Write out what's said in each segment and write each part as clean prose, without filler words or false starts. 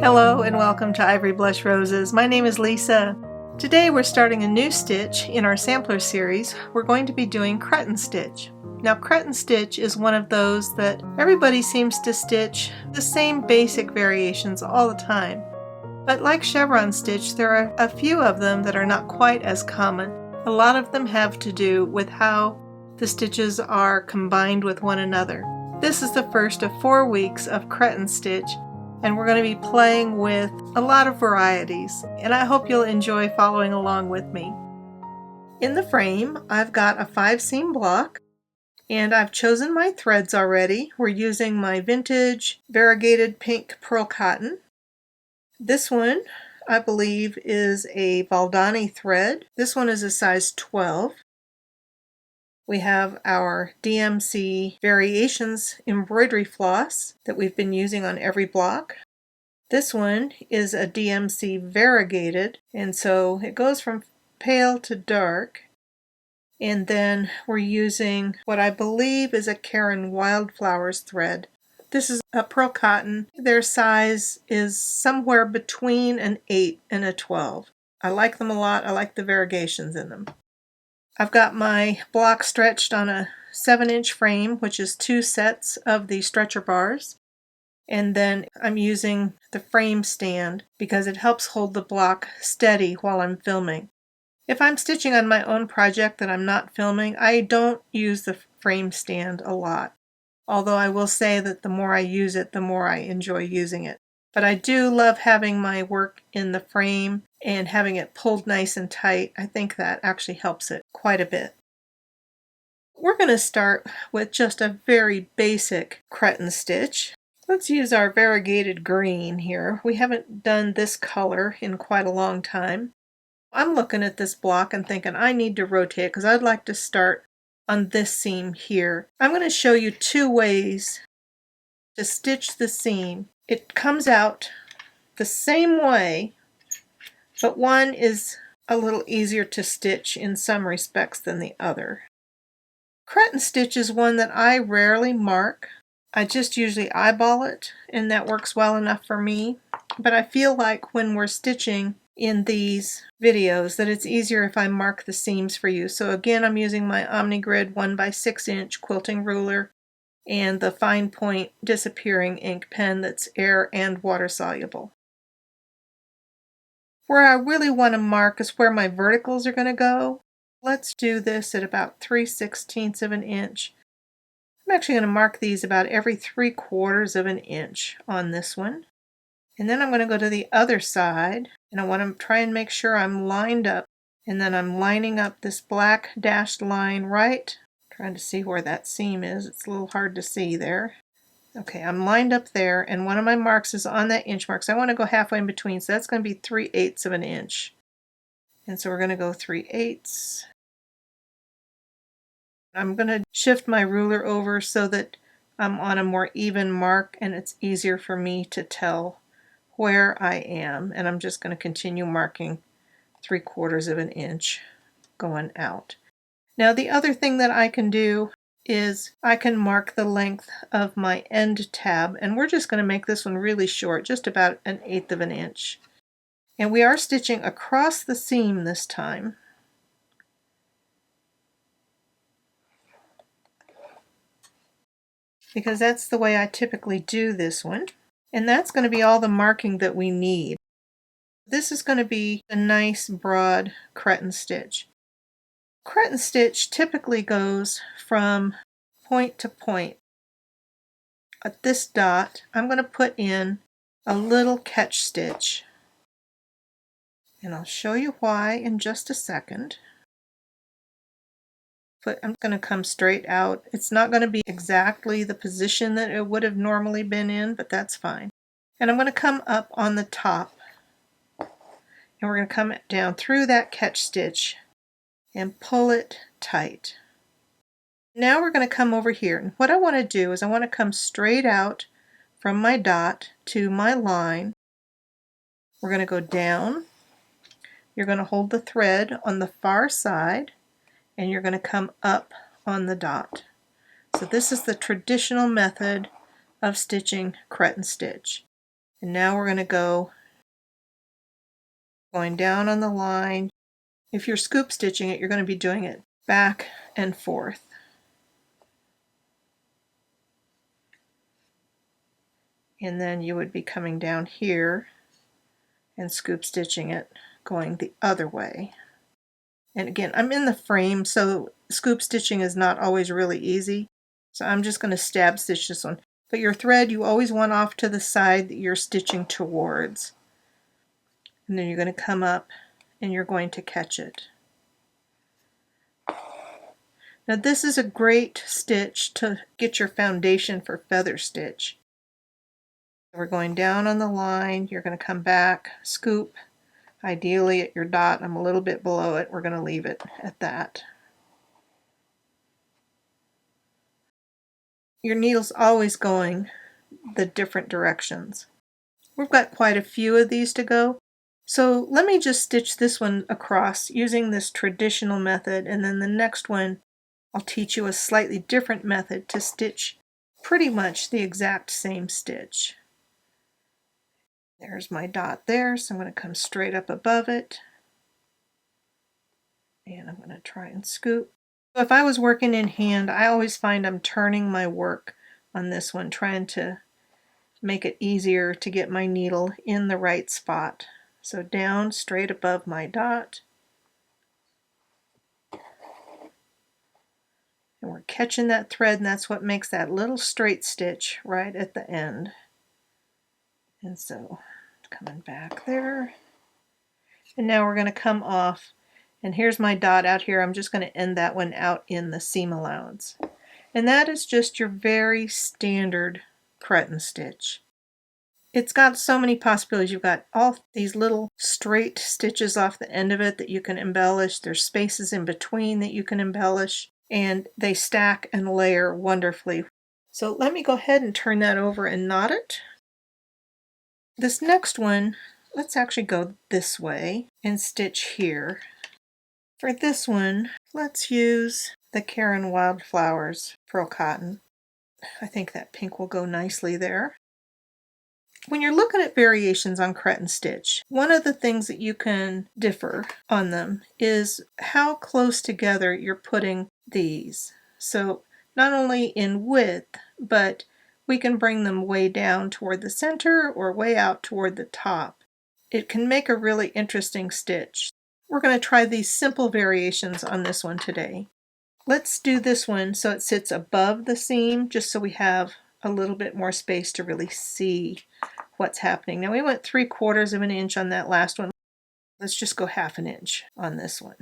Hello and welcome to Ivory Blush Roses. My name is Lisa. Today we're starting a new stitch in our sampler series. We're going to be doing Cretan Stitch. Now Cretan Stitch is one of those that everybody seems to stitch the same basic variations all the time. But like chevron stitch, there are a few of them that are not quite as common. A lot of them have to do with how the stitches are combined with one another. This is the first of 4 weeks of Cretan Stitch, and we're going to be playing with a lot of varieties, and I hope you'll enjoy following along with me. In the frame, I've got a 5-seam block, and I've chosen my threads already. We're using my vintage variegated pink pearl cotton. This one, I believe, is a Valdani thread. This one is a size 12. We have our DMC Variations embroidery floss that we've been using on every block. This one is a DMC variegated, and so it goes from pale to dark. And then we're using what I believe is a Karen Wildflowers thread. This is a pearl cotton. Their size is somewhere between an 8 and a 12. I like them a lot. I like the variegations in them. I've got my block stretched on a 7-inch frame, which is 2 sets of the stretcher bars. And then I'm using the frame stand because it helps hold the block steady while I'm filming. If I'm stitching on my own project that I'm not filming, I don't use the frame stand a lot. Although I will say that the more I use it, the more I enjoy using it. But I do love having my work in the frame and having it pulled nice and tight. I think that actually helps it quite a bit. We're going to start with just a very basic Cretan stitch. Let's use our variegated green here. We haven't done this color in quite a long time. I'm looking at this block and thinking I need to rotate because I'd like to start on this seam here. I'm going to show you 2 ways to stitch the seam. It comes out the same way, but one is a little easier to stitch in some respects than the other. Cretan stitch is one that I rarely mark. I just usually eyeball it, and that works well enough for me. But I feel like when we're stitching in these videos that it's easier if I mark the seams for you. So again, I'm using my Omnigrid 1x6-inch quilting ruler and the fine point disappearing ink pen that's air and water soluble. Where I really want to mark is where my verticals are going to go. Let's do this at about 3/16 of an inch. I'm actually going to mark these about every 3/4 of an inch on this one. And then I'm going to go to the other side, and I want to try and make sure I'm lined up. And then I'm lining up this black dashed line right. Trying to see where that seam is. It's a little hard to see there. Okay, I'm lined up there, and one of my marks is on that inch mark. So I want to go halfway in between, so that's going to be 3/8 of an inch. And so we're going to go 3/8. I'm going to shift my ruler over so that I'm on a more even mark, and it's easier for me to tell where I am. And I'm just going to continue marking 3/4 of an inch going out. Now the other thing that I can do is I can mark the length of my end tab, and we're just going to make this one really short, just about 1/8 of an inch. And we are stitching across the seam this time. Because that's the way I typically do this one. And that's going to be all the marking that we need. This is going to be a nice broad Cretan stitch. Cretan stitch typically goes from point to point. At this dot, I'm going to put in a little catch stitch. And I'll show you why in just a second. But I'm going to come straight out. It's not going to be exactly the position that it would have normally been in, but that's fine. And I'm going to come up on the top. And we're going to come down through that catch stitch and pull it tight. Now we're going to come over here, and what I want to do is I want to come straight out from my dot to my line. We're going to go down. You're going to hold the thread on the far side, and you're going to come up on the dot. So this is the traditional method of stitching Cretan stitch. And now we're going to go going down on the line. If you're scoop stitching it, you're going to be doing it back and forth. And then you would be coming down here and scoop stitching it going the other way. And again, I'm in the frame, so scoop stitching is not always really easy. So I'm just going to stab stitch this one. But your thread, you always want off to the side that you're stitching towards. And then you're going to come up and you're going to catch it. Now this is a great stitch to get your foundation for feather stitch. We're going down on the line, you're going to come back, scoop, ideally at your dot. I'm a little bit below it, we're going to leave it at that. Your needle's always going the different directions. We've got quite a few of these to go, so let me just stitch this one across using this traditional method, and then the next one I'll teach you a slightly different method to stitch pretty much the exact same stitch. There's my dot there, so I'm going to come straight up above it, and I'm going to try and scoop. If I was working in hand, I always find I'm turning my work on this one, trying to make it easier to get my needle in the right spot. So down straight above my dot, and we're catching that thread, and that's what makes that little straight stitch right at the end. And so coming back there, and now we're going to come off, and here's my dot out here. I'm just going to end that one out in the seam allowance. And that is just your very standard Cretan stitch. It's got so many possibilities. You've got all these little straight stitches off the end of it that you can embellish. There's spaces in between that you can embellish, and they stack and layer wonderfully. So let me go ahead and turn that over and knot it. This next one, let's actually go this way and stitch here. For this one, let's use the Caron Wildflowers Pearl Cotton. I think that pink will go nicely there. When you're looking at variations on Cretan stitch, one of the things that you can differ on them is how close together you're putting these. So not only in width, but we can bring them way down toward the center or way out toward the top. It can make a really interesting stitch. We're going to try these simple variations on this one today. Let's do this one so it sits above the seam, just so we have a little bit more space to really see what's happening. Now we went 3/4 of an inch on that last one. Let's just go 1/2 inch on this one.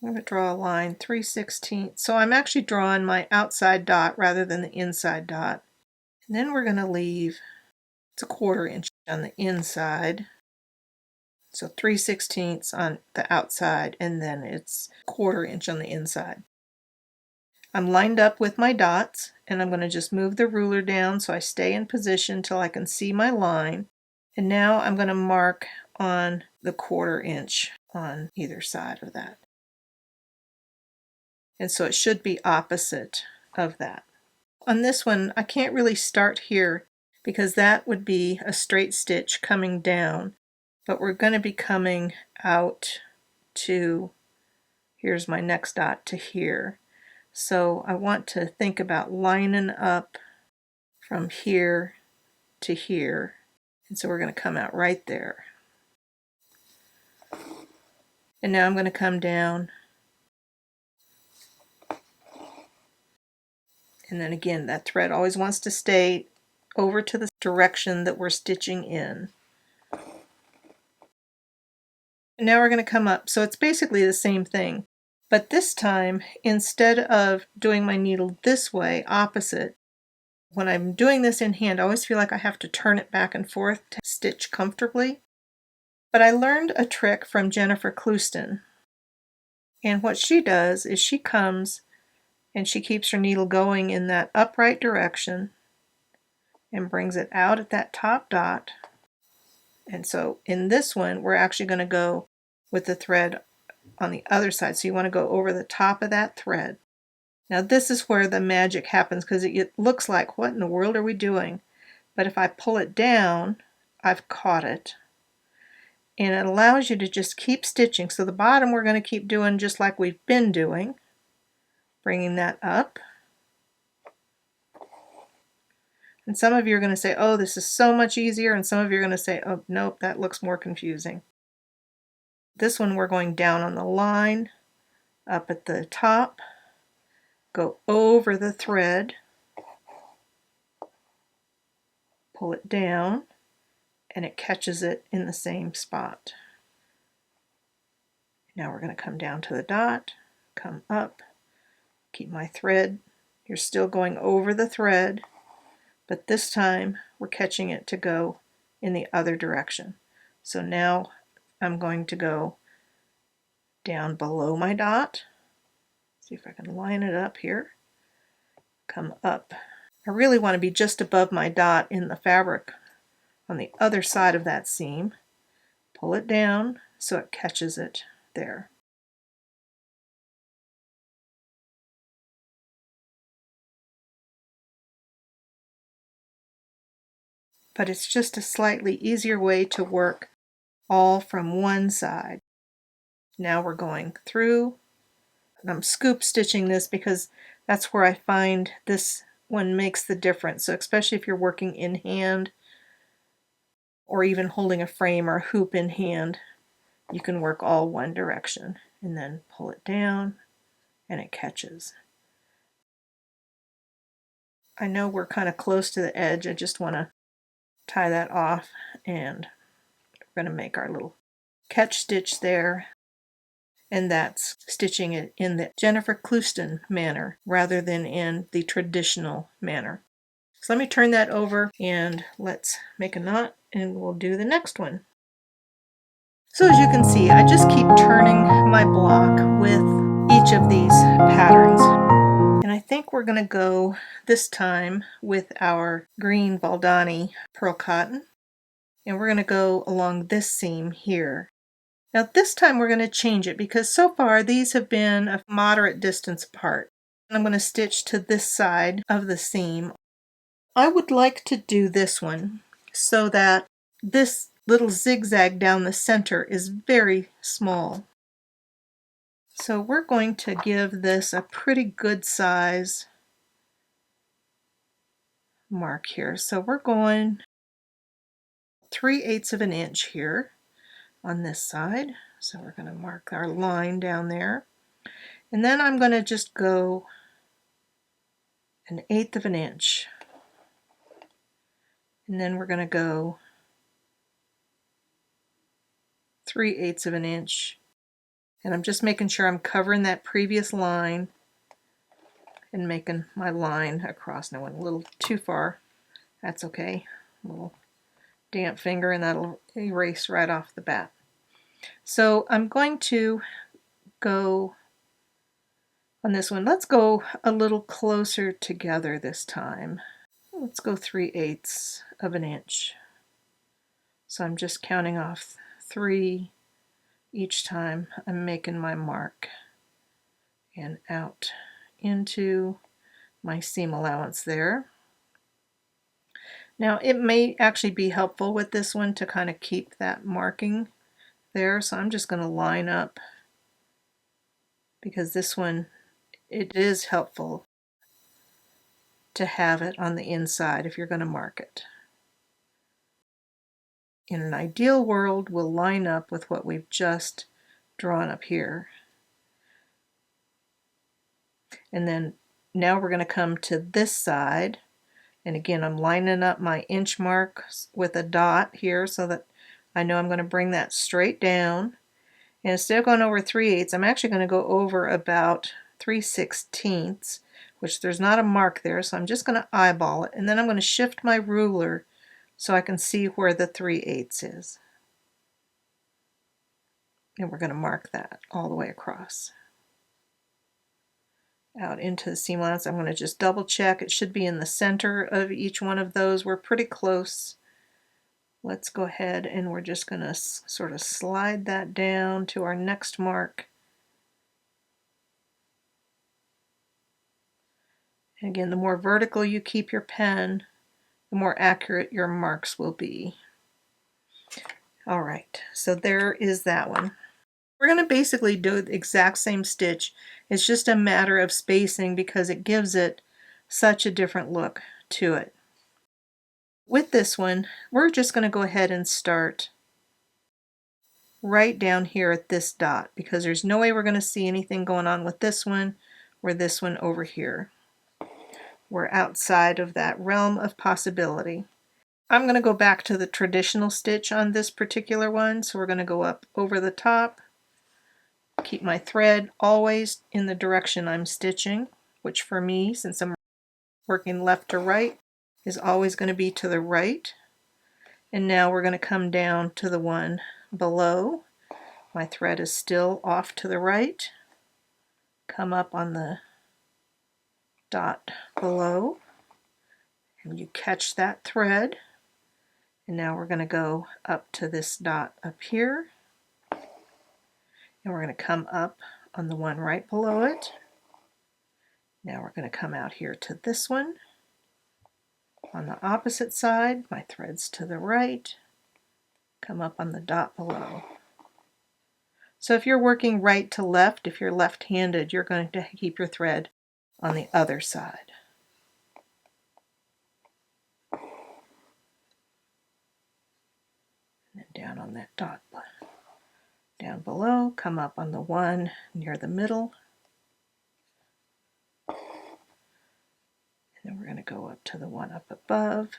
I'm going to draw a line 3/16. So I'm actually drawing my outside dot rather than the inside dot. And then we're going to leave, it's 1/4 inch on the inside. So 3/16 on the outside, and then it's 1/4 inch on the inside. I'm lined up with my dots, and I'm going to just move the ruler down so I stay in position till I can see my line. And now I'm going to mark on the 1/4 inch on either side of that. And so it should be opposite of that. On this one, I can't really start here because that would be a straight stitch coming down, but we're going to be coming out to, here's my next dot, to here. So I want to think about lining up from here to here. And so we're going to come out right there. And now I'm going to come down. And then again, that thread always wants to stay over to the direction that we're stitching in. And now we're going to come up. So it's basically the same thing. But this time, instead of doing my needle this way, opposite, when I'm doing this in hand, I always feel like I have to turn it back and forth to stitch comfortably. But I learned a trick from Jennifer Clouston. And what she does is she comes and she keeps her needle going in that upright direction and brings it out at that top dot. And so in this one, we're actually going to go with the thread on the other side. So you want to go over the top of that thread. Now this is where the magic happens, because it looks like, what in the world are we doing? But if I pull it down, I've caught it. And it allows you to just keep stitching. So the bottom we're going to keep doing just like we've been doing. Bringing that up. And some of you are going to say, oh, this is so much easier. And some of you are going to say, oh, nope, that looks more confusing. This one we're going down on the line, up at the top, go over the thread, pull it down, and it catches it in the same spot. Now we're going to come down to the dot, come up, keep my thread. You're still going over the thread, but this time we're catching it to go in the other direction. So now I'm going to go down below my dot. See if I can line it up here. Come up. I really want to be just above my dot in the fabric on the other side of that seam. Pull it down so it catches it there. But it's just a slightly easier way to work all from one side. Now we're going through, and I'm scoop stitching this because that's where I find this one makes the difference. So especially if you're working in hand or even holding a frame or a hoop in hand, you can work all one direction and then pull it down and it catches. I know we're kind of close to the edge. I just want to tie that off, and we're going to make our little catch stitch there. And that's stitching it in the Jennifer Clouston manner rather than in the traditional manner. So let me turn that over and let's make a knot and we'll do the next one. So as you can see, I just keep turning my block with each of these patterns. And I think we're going to go this time with our green Valdani pearl cotton. And we're going to go along this seam here. Now this time we're going to change it because so far these have been a moderate distance apart. I'm going to stitch to this side of the seam. I would like to do this one so that this little zigzag down the center is very small. So we're going to give this a pretty good size mark here. So we're going 3/8 of an inch here on this side. So we're going to mark our line down there. And then I'm going to just go 1/8 of an inch. And then we're going to go 3/8 of an inch. And I'm just making sure I'm covering that previous line and making my line across. Now I went a little too far. That's okay. A little damp finger and that'll erase right off the bat. So I'm going to go on this one. Let's go a little closer together this time. Let's go 3/8 of an inch. So I'm just counting off 3 each time I'm making my mark and out into my seam allowance there. Now it may actually be helpful with this one to kind of keep that marking there, so I'm just going to line up because this one, it is helpful to have it on the inside if you're going to mark it. In an ideal world, we'll line up with what we've just drawn up here. And then now we're going to come to this side. And again, I'm lining up my inch mark with a dot here so that I know I'm going to bring that straight down. And instead of going over 3/8, I'm actually going to go over about 3/16, which there's not a mark there, so I'm just going to eyeball it. And then I'm going to shift my ruler so I can see where the 3/8 is. And we're going to mark that all the way across. Out into the seam allowance. I'm going to just double check. It should be in the center of each one of those. We're pretty close. Let's go ahead and we're just going to sort of slide that down to our next mark. And again, the more vertical you keep your pen, the more accurate your marks will be. All right, so there is that one. We're going to basically do the exact same stitch. It's just a matter of spacing because it gives it such a different look to it. With this one, we're just going to go ahead and start right down here at this dot because there's no way we're going to see anything going on with this one or this one over here. We're outside of that realm of possibility. I'm going to go back to the traditional stitch on this particular one, so we're going to go up over the top, keep my thread always in the direction I'm stitching, which for me, since I'm working left to right, is always going to be to the right. And now we're going to come down to the one below. My thread is still off to the right. Come up on the dot below, and you catch that thread. And now we're going to go up to this dot up here, and we're going to come up on the one right below it. Now we're going to come out here to this one. On the opposite side, my thread's to the right, come up on the dot below. So if you're working right to left, if you're left-handed, you're going to keep your thread on the other side. And then down on that dot down below, come up on the one near the middle. And then we're going to go up to the one up above.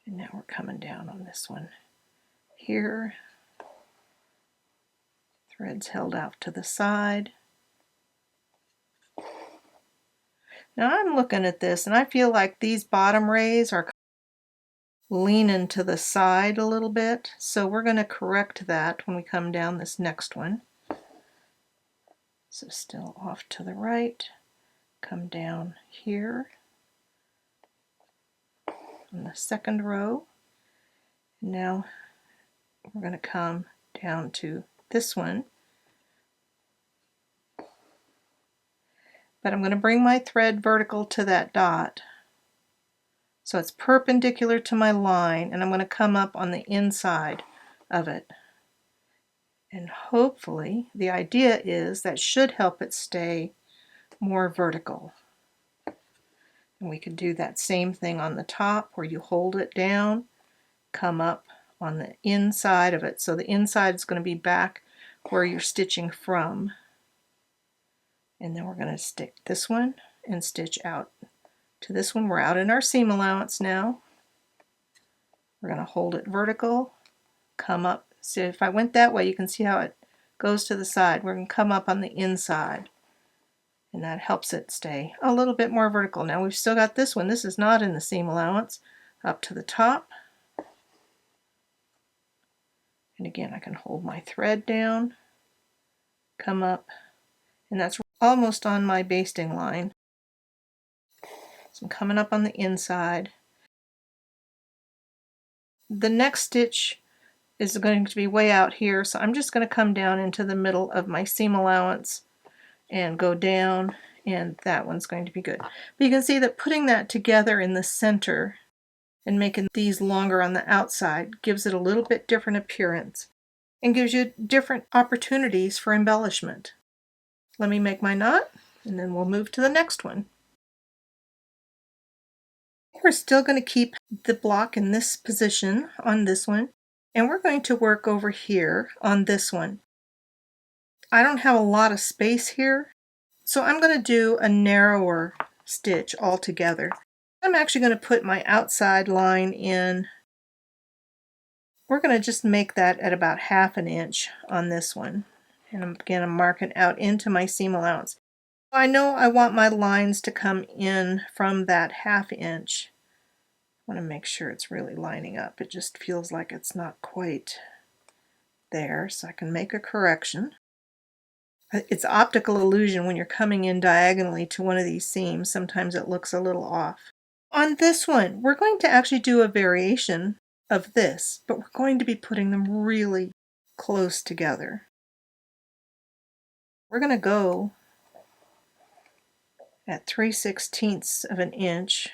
And now we're coming down on this one here. Threads held out to the side. Now I'm looking at this and I feel like these bottom rays are leaning to the side a little bit, so we're going to correct that when we come down this next one. So still off to the right, come down here on the second row. Now we're going to come down to this one, but I'm going to bring my thread vertical to that dot so it's perpendicular to my line, and I'm going to come up on the inside of it. And hopefully the idea is that should help it stay more vertical. And we could do that same thing on the top where you hold it down, come up on the inside of it. So the inside is going to be back where you're stitching from. And then we're going to stick this one and stitch out to this one. We're out in our seam allowance now. We're going to hold it vertical, come up. So if I went that way, you can see how it goes to the side. We're going to come up on the inside, and that helps it stay a little bit more vertical. Now we've still got this one. This is not in the seam allowance. Up to the top. And again, I can hold my thread down, come up, and that's almost on my basting line. So I'm coming up on the inside. The next stitch is going to be way out here, so I'm just going to come down into the middle of my seam allowance and go down, and that one's going to be good. But you can see that putting that together in the center and making these longer on the outside gives it a little bit different appearance and gives you different opportunities for embellishment. Let me make my knot, and then we'll move to the next one. We're still going to keep the block in this position on this one, and we're going to work over here on this one. I don't have a lot of space here, so I'm going to do a narrower stitch altogether. I'm actually going to put my outside line in. We're going to just make that at about 1/2 inch on this one. And again, I'm marking out into my seam allowance. I know I want my lines to come in from that 1/2 inch. I want to make sure it's really lining up. It just feels like it's not quite there, so I can make a correction. It's optical illusion when you're coming in diagonally to one of these seams. Sometimes it looks a little off. On this one, we're going to actually do a variation of this, but we're going to be putting them really close together. We're going to go at 3/16 of an inch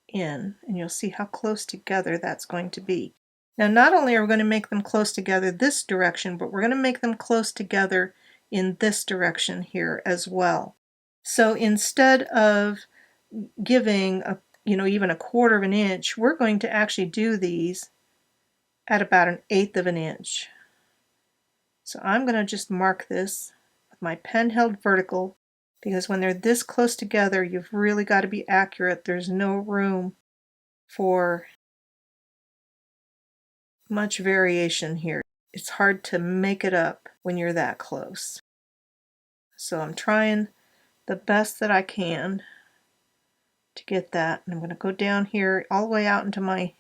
in, and you'll see how close together that's going to be. Now, not only are we going to make them close together this direction, but we're going to make them close together in this direction here as well. So instead of giving even a quarter of an inch, we're going to actually do these at about 1/8 of an inch. So I'm going to just mark this with my pen held vertical, because when they're this close together, you've really got to be accurate. There's no room for much variation here. It's hard to make it up when you're that close. So I'm trying the best that I can to get that. And I'm going to go down here all the way out into my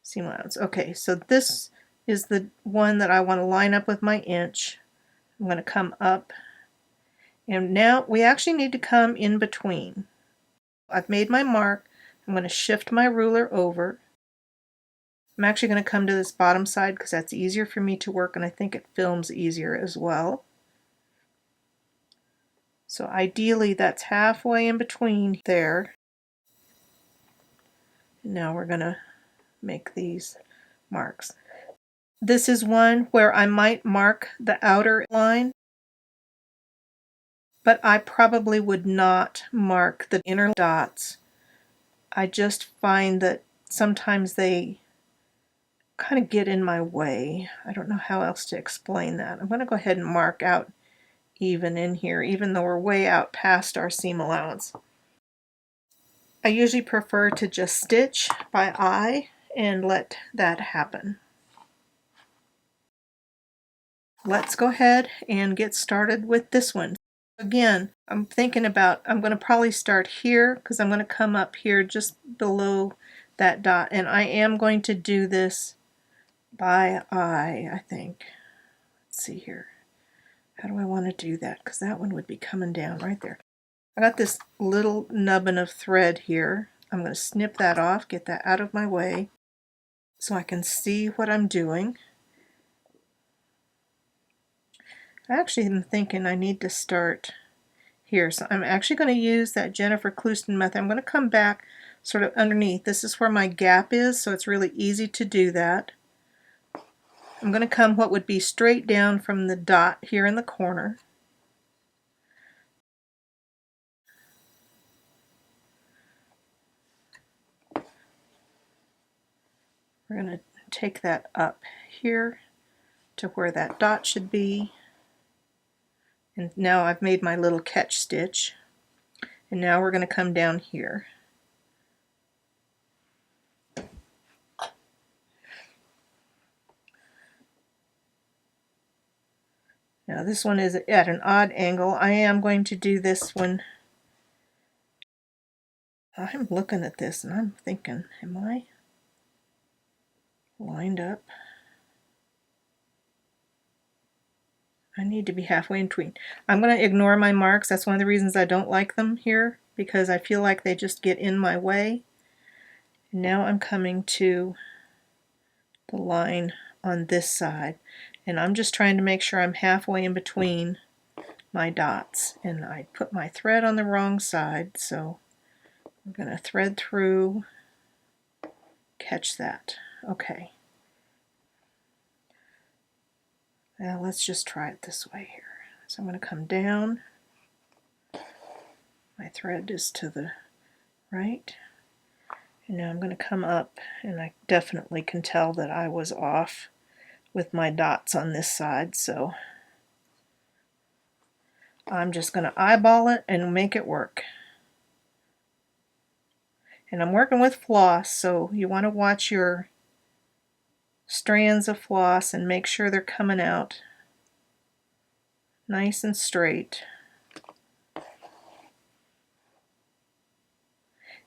seam allowance. Okay, so this is the one that I want to line up with my inch. I'm going to come up, and now we actually need to come in between. I've made my mark. I'm going to shift my ruler over. I'm actually going to come to this bottom side because that's easier for me to work, and I think it films easier as well. So ideally that's halfway in between there. Now we're going to make these marks. This is one where I might mark the outer line, but I probably would not mark the inner dots. I just find that sometimes they kind of get in my way. I don't know how else to explain that. I'm going to go ahead and mark out even in here, even though we're way out past our seam allowance. I usually prefer to just stitch by eye and let that happen. Let's go ahead and get started with this one. Again, I'm going to probably start here because I'm going to come up here just below that dot, and I am going to do this by eye, I think. Let's see here. How do I want to do that? Because that one would be coming down right there. I got this little nubbin of thread here. I'm going to snip that off, get that out of my way so I can see what I'm doing. I actually am thinking I need to start here. So I'm actually going to use that Jennifer Clouston method. I'm going to come back sort of underneath. This is where my gap is, so it's really easy to do that. I'm going to come what would be straight down from the dot here in the corner. We're going to take that up here to where that dot should be. And now I've made my little catch stitch. And now we're going to come down here. Now this one is at an odd angle. I am going to do this one. I'm looking at this and I'm thinking, am I lined up? I need to be halfway in between. I'm going to ignore my marks. That's one of the reasons I don't like them here, because I feel like they just get in my way. And now I'm coming to the line on this side, and I'm just trying to make sure I'm halfway in between my dots. And I put my thread on the wrong side, so I'm going to thread through, catch that. Okay. Now let's just try it this way here. So I'm going to come down. My thread is to the right. And now I'm going to come up, and I definitely can tell that I was off with my dots on this side, so I'm just going to eyeball it and make it work. And I'm working with floss, so you want to watch your strands of floss and make sure they're coming out nice and straight.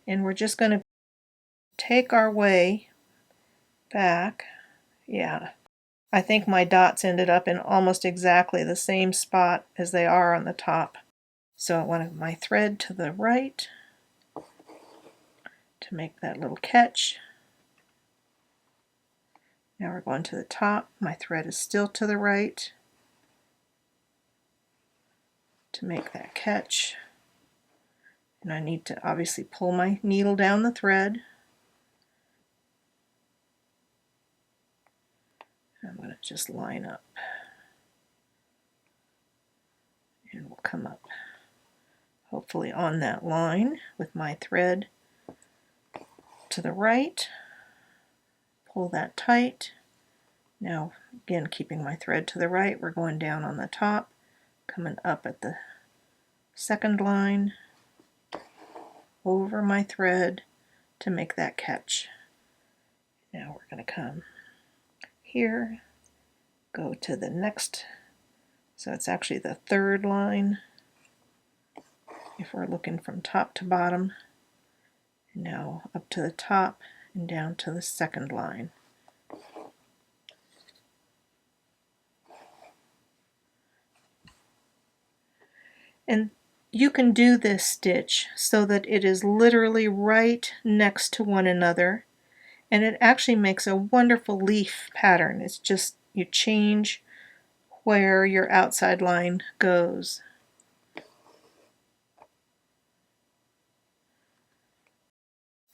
And we're just going to take our way back. Yeah, I think my dots ended up in almost exactly the same spot as they are on the top. So I want my thread to the right to make that little catch. Now we're going to the top. My thread is still to the right to make that catch. And I need to obviously pull my needle down the thread. I'm going to just line up. And we'll come up hopefully on that line with my thread to the right. Pull that tight. Now again, keeping my thread to the right, we're going down on the top, coming up at the second line, over my thread to make that catch. Now we're going to come here, go to the next, so it's actually the third line if we're looking from top to bottom. And now up to the top and down to the second line. And you can do this stitch so that it is literally right next to one another, and it actually makes a wonderful leaf pattern. It's just you change where your outside line goes.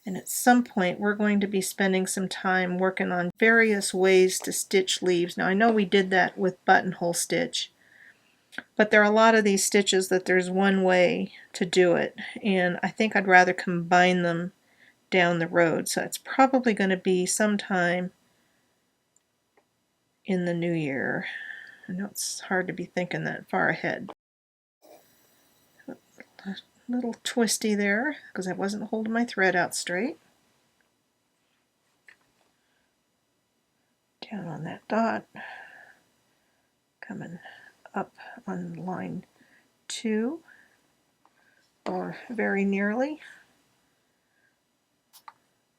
And at some point we're going to be spending some time working on various ways to stitch leaves. Now I know we did that with buttonhole stitch, but there are a lot of these stitches that there's one way to do it, and I think I'd rather combine them down the road. So it's probably going to be sometime in the new year. I know it's hard to be thinking that far ahead. A little twisty there because I wasn't holding my thread out straight. Down on that dot, coming up on line 2, or very nearly,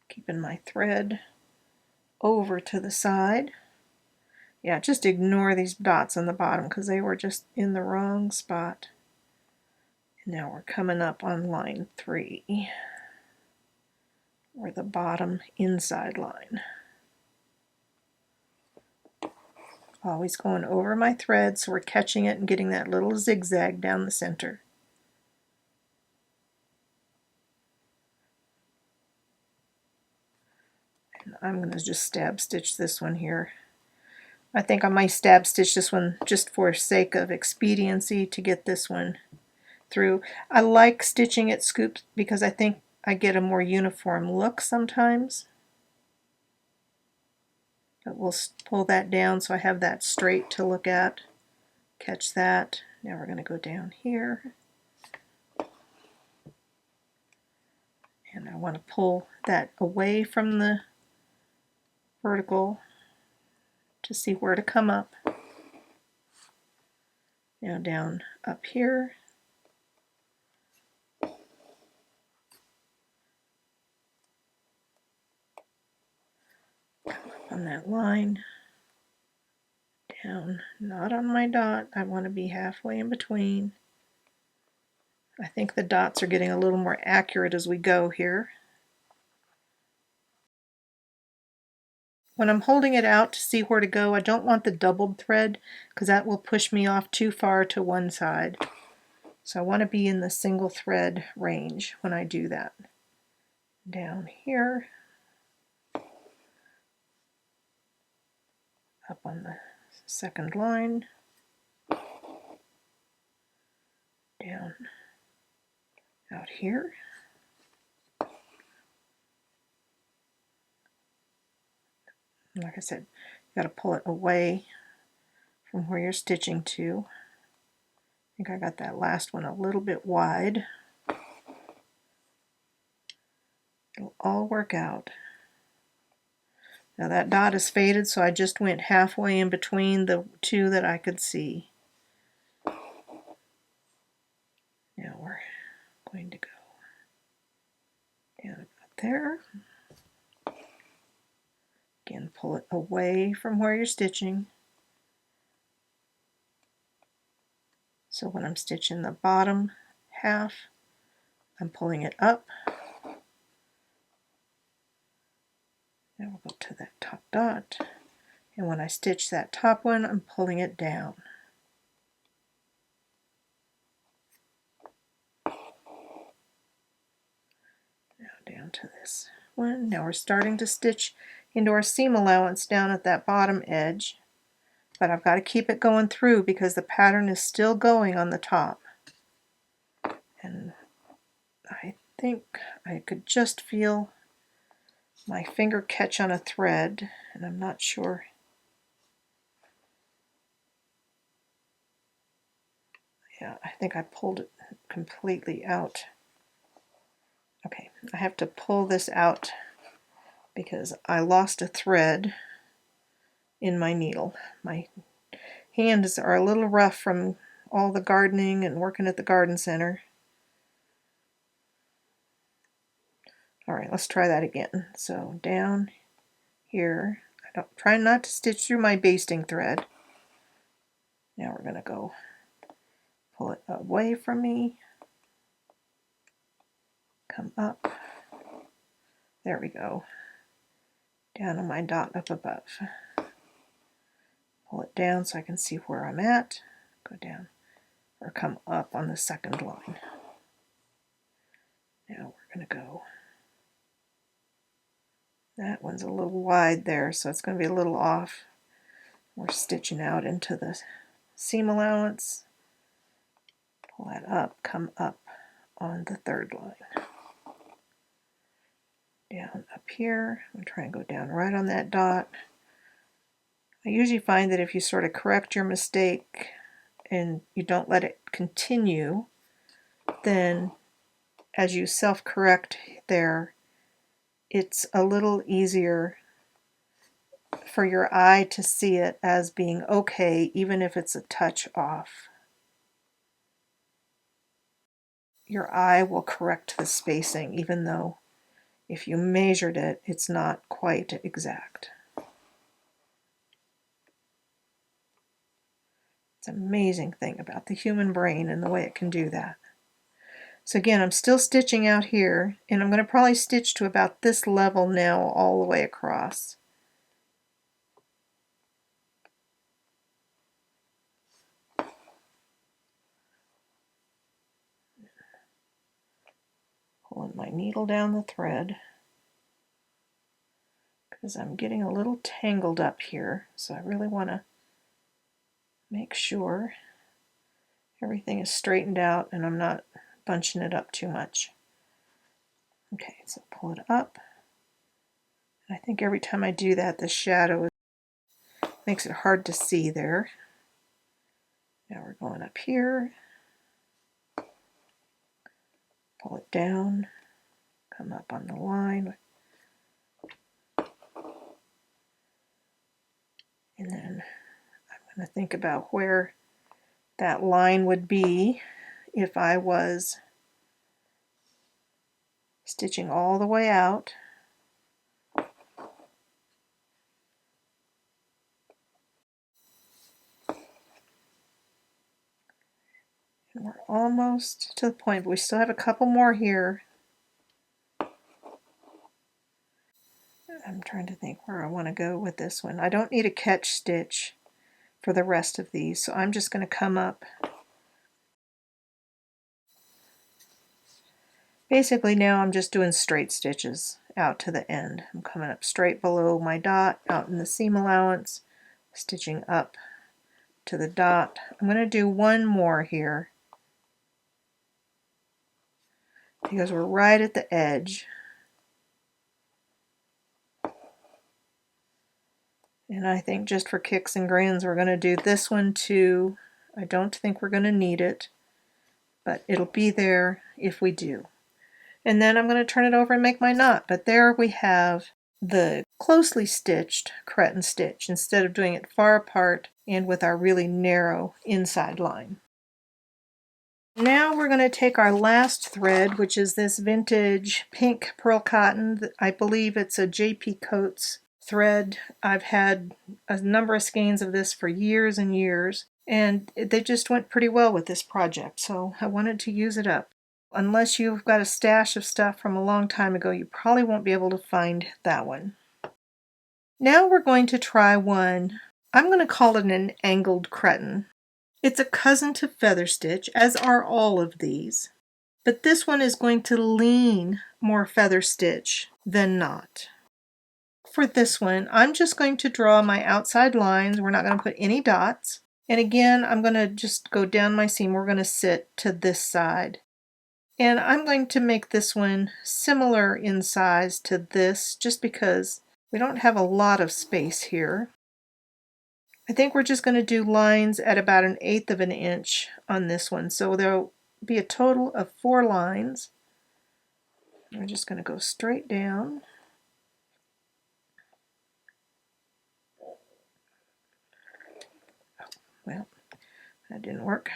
keeping my thread over to the side. Yeah, just ignore these dots on the bottom because they were just in the wrong spot. And now we're coming up on line 3, or the bottom inside line. Always going over my thread so we're catching it and getting that little zigzag down the center. And I'm going to just stab stitch this one here. I think I might stab stitch this one just for sake of expediency to get this one through. I like stitching it scooped because I think I get a more uniform look sometimes. But we'll pull that down so I have that straight to look at. Catch that. Now we're going to go down here. And I want to pull that away from the vertical to see where to come up. Now down up here. Come up on that line. Down, not on my dot. I want to be halfway in between. I think the dots are getting a little more accurate as we go here. When I'm holding it out to see where to go, I don't want the doubled thread because that will push me off too far to one side. So I want to be in the single thread range when I do that. Down here, up on the second line, down out here. Like I said, you got to pull it away from where you're stitching to. I think I got that last one a little bit wide. It'll all work out. Now that dot is faded, so I just went halfway in between the two that I could see. Now we're going to go down about there. Again, pull it away from where you're stitching. So when I'm stitching the bottom half, I'm pulling it up. Now we'll go to that top dot, And when I stitch that top one, I'm pulling it down. Now down to this one. Now we're starting to stitch into our seam allowance down at that bottom edge. But I've got to keep it going through because the pattern is still going on the top. And I think I could just feel my finger catch on a thread, and I'm not sure. Yeah, I think I pulled it completely out. Okay, I have to pull this out because I lost a thread in my needle. My hands are a little rough from all the gardening and working at the garden center. Alright, let's try that again. So down here, try not to stitch through my basting thread. Now we're going to go pull it away from me, come up, there we go, down on my dot up above. Pull it down so I can see where I'm at, go down, or come up on the second line. Now we're going to go, that one's a little wide there, so it's going to be a little off. We're stitching out into the seam allowance, pull that up, come up on the third line. Down up here, I'm trying to go down right on that dot. I usually find that if you sort of correct your mistake and you don't let it continue, then as you self-correct there, it's a little easier for your eye to see it as being okay, even if it's a touch off. Your eye will correct the spacing, even though if you measured it, it's not quite exact. It's an amazing thing about the human brain and the way it can do that. So again, I'm still stitching out here, and I'm going to probably stitch to about this level now all the way across. Pulling my needle down the thread because I'm getting a little tangled up here, so I really want to make sure everything is straightened out and I'm not bunching it up too much. Okay, so pull it up. I think every time I do that, the shadow makes it hard to see there. Now we're going up here, pull it down, come up on the line, and then I'm going to think about where that line would be if I was stitching all the way out. And we're almost to the point, but we still have a couple more here. I'm trying to think where I want to go with this one. I don't need a catch stitch for the rest of these, so I'm just going to come up. Basically now I'm just doing straight stitches out to the end. I'm coming up straight below my dot, out in the seam allowance, stitching up to the dot. I'm going to do one more here because we're right at the edge. And I think just for kicks and grins we're going to do this one too. I don't think we're going to need it, but it'll be there if we do. And then I'm going to turn it over and make my knot. But there we have the closely stitched Cretan stitch instead of doing it far apart and with our really narrow inside line. Now we're going to take our last thread, which is this vintage pink pearl cotton. I believe it's a JP Coates thread. I've had a number of skeins of this for years and years, and they just went pretty well with this project, so I wanted to use it up. Unless you've got a stash of stuff from a long time ago, you probably won't be able to find that one. Now we're going to try one. I'm going to call it an angled cretin. It's a cousin to feather stitch, as are all of these. But this one is going to lean more feather stitch than not. For this one, I'm just going to draw my outside lines. We're not going to put any dots. And again, I'm going to just go down my seam. We're going to sit to this side. And I'm going to make this one similar in size to this, just because we don't have a lot of space here. I think we're just going to do lines at about 1/8 of an inch on this one. So there'll be a total of 4 lines. We're just going to go straight down. Well, that didn't work.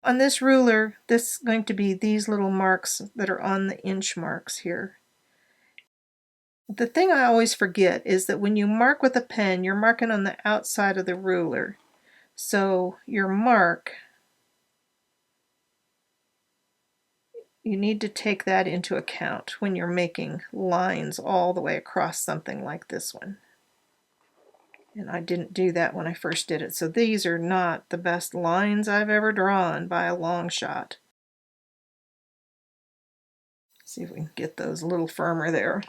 On this ruler, this is going to be these little marks that are on the inch marks here. The thing I always forget is that when you mark with a pen, you're marking on the outside of the ruler. So your mark, you need to take that into account when you're making lines all the way across something like this one. And I didn't do that when I first did it. So these are not the best lines I've ever drawn by a long shot. See if we can get those a little firmer there.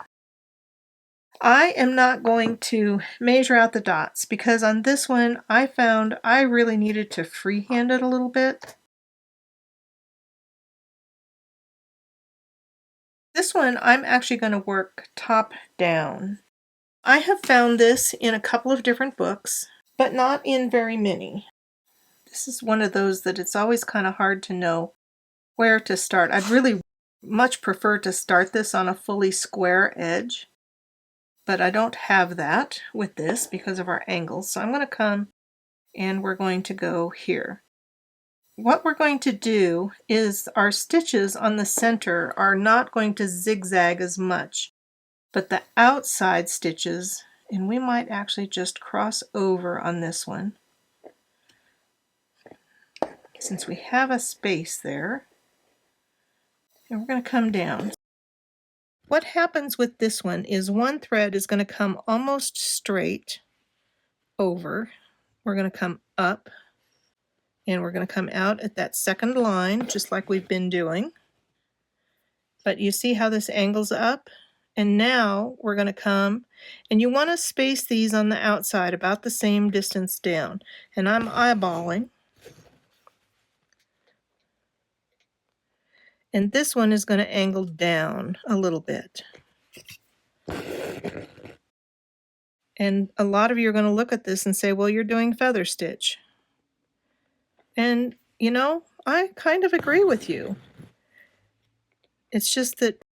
I am not going to measure out the dots because on this one I found I really needed to freehand it a little bit. This one I'm actually going to work top down. I have found this in a couple of different books, but not in very many. This is one of those that it's always kind of hard to know where to start. I'd really much prefer to start this on a fully square edge, but I don't have that with this because of our angles. So I'm going to come and we're going to go here. What we're going to do is our stitches on the center are not going to zigzag as much, but the outside stitches, and we might actually just cross over on this one since we have a space there, and we're going to come down. What happens with this one is one thread is going to come almost straight over. We're going to come up and we're going to come out at that second line just like we've been doing. But you see how this angles up? And now we're going to come, and you want to space these on the outside about the same distance down. And I'm eyeballing. And this one is going to angle down a little bit. And a lot of you are going to look at this and say, well, you're doing feather stitch. And, you know, I kind of agree with you. It's just that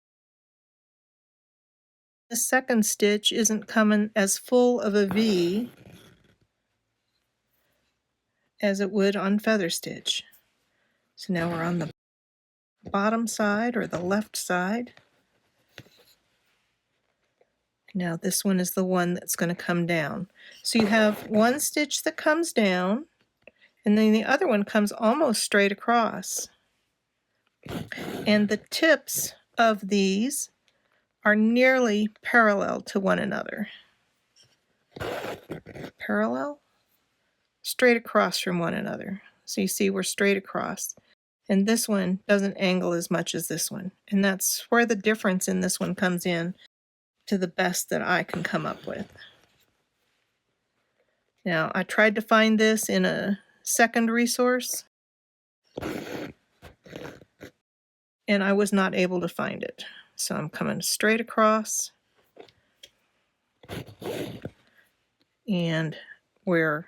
the second stitch isn't coming as full of a V as it would on feather stitch. So now we're on the bottom side or the left side. Now this one is the one that's going to come down. So you have one stitch that comes down, and then the other one comes almost straight across. And the tips of these are nearly parallel to one another. Parallel? Straight across from one another. So you see we're straight across. And this one doesn't angle as much as this one. And that's where the difference in this one comes in to the best that I can come up with. Now, I tried to find this in a second resource, and I was not able to find it. So I'm coming straight across, and we're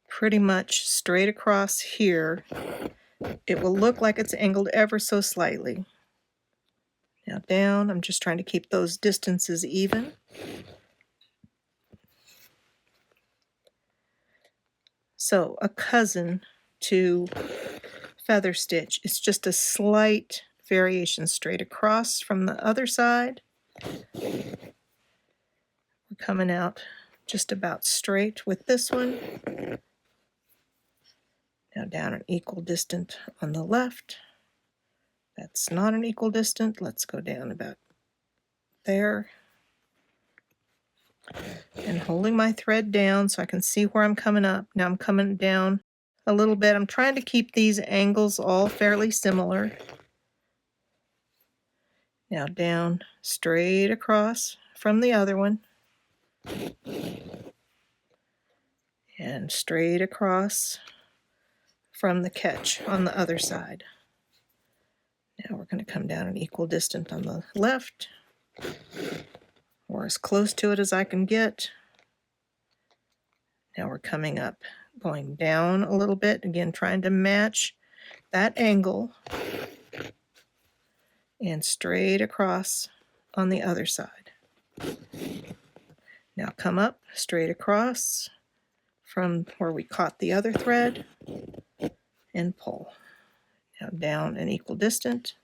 pretty much straight across here. It will look like it's angled ever so slightly. Now down, I'm just trying to keep those distances even. So a cousin to feather stitch is just a slight variation straight across from the other side. We're coming out just about straight with this one. Now down an equal distance on the left. That's not an equal distance. Let's go down about there. holding my thread down so I can see where I'm coming up. Now I'm coming down a little bit. I'm trying to keep these angles all fairly similar. Now down straight across from the other one. And straight across from the catch on the other side. Now we're going to come down an equal distance on the left, or as close to it as I can get. Now we're coming up, going down a little bit, again trying to match that angle, and straight across on the other side. Now come up, straight across from where we caught the other thread, and pull. Now down an equal distance.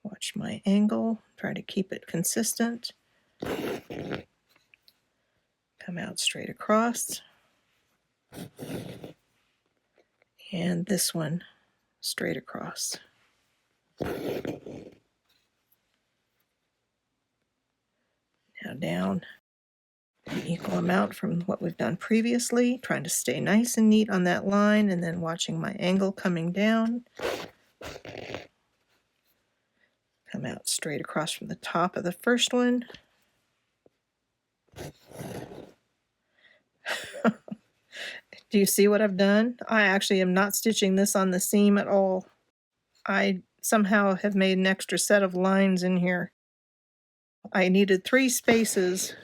Watch my angle, try to keep it consistent. Come out straight across. And this one straight across. Now down an equal amount from what we've done previously, trying to stay nice and neat on that line, and then watching my angle coming down. Come out straight across from the top of the first one. Do you see what I've done? I actually am not stitching this on the seam at all. I somehow have made an extra set of lines in here. I needed 3 spaces,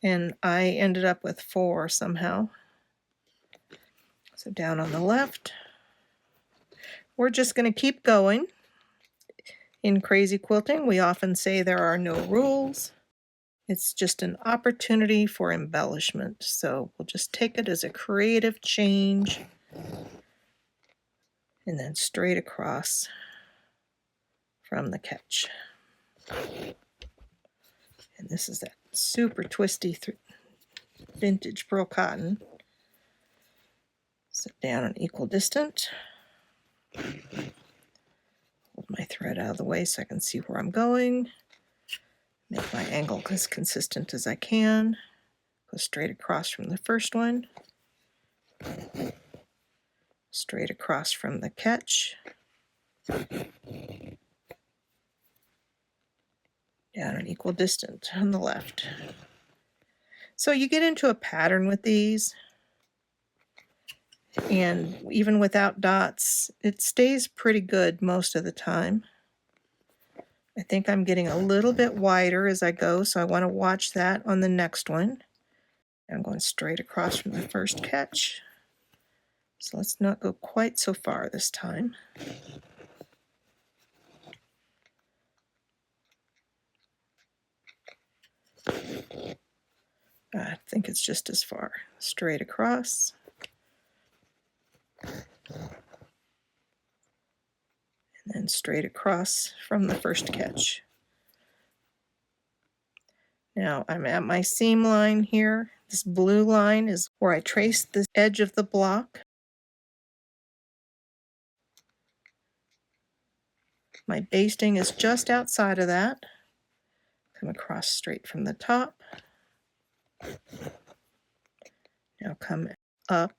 and I ended up with 4 somehow. So down on the left, we're just going to keep going. In crazy quilting, we often say there are no rules. It's just an opportunity for embellishment. So we'll just take it as a creative change, and then straight across from the catch. And this is that super twisty vintage pearl cotton. Sit down an equal distance. Hold my thread out of the way so I can see where I'm going. Make my angle as consistent as I can. Go straight across from the first one. Straight across from the catch. Down an equal distance on the left. So you get into a pattern with these, and even without dots, it stays pretty good most of the time. I think I'm getting a little bit wider as I go, so I want to watch that on the next one. I'm going straight across from the first catch. So let's not go quite so far this time. I think it's just as far. Straight across. And then straight across from the first catch. Now I'm at my seam line here. This blue line is where I traced the edge of the block. My basting is just outside of that. Come across straight from the top. Now come up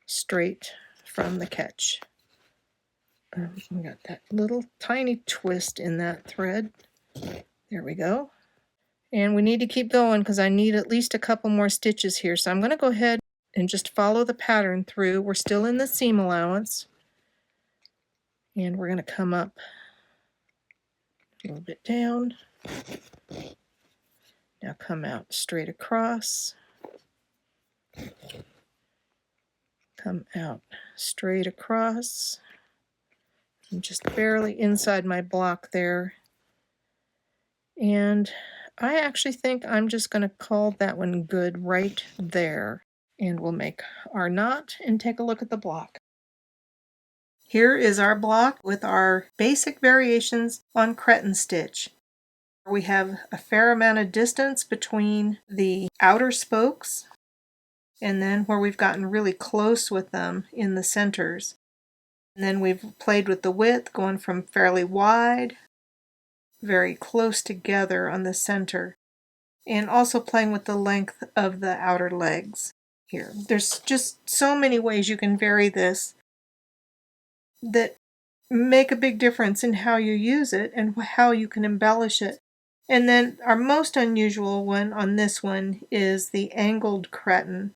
straight from the catch. We got that little tiny twist in that thread. There we go. And we need to keep going because I need at least a couple more stitches here. So I'm going to go ahead and just follow the pattern through. We're still in the seam allowance. And we're going to come up a little bit down. Now come out straight across. Come out straight across. I'm just barely inside my block there. And I actually think I'm just going to call that one good right there. And we'll make our knot and take a look at the block. Here is our block with our basic variations on Cretan stitch. We have a fair amount of distance between the outer spokes, and then where we've gotten really close with them in the centers. And then we've played with the width, going from fairly wide very close together on the center, and also playing with the length of the outer legs here. There's just so many ways you can vary this that make a big difference in how you use it and how you can embellish it. And then our most unusual one on this one is the angled cretin,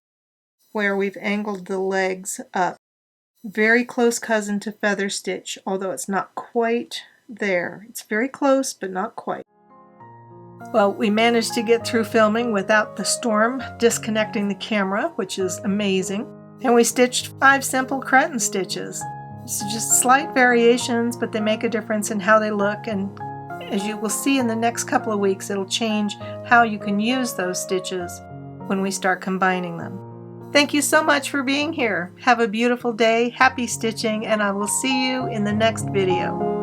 where we've angled the legs up. Very close cousin to feather stitch, although it's not quite there. It's very close, but not quite. Well, we managed to get through filming without the storm disconnecting the camera, which is amazing. And we stitched 5 simple cretin stitches. It's just slight variations, but they make a difference in how they look, and as you will see in the next couple of weeks, it'll change how you can use those stitches when we start combining them. Thank you so much for being here. Have a beautiful day, happy stitching, and I will see you in the next video.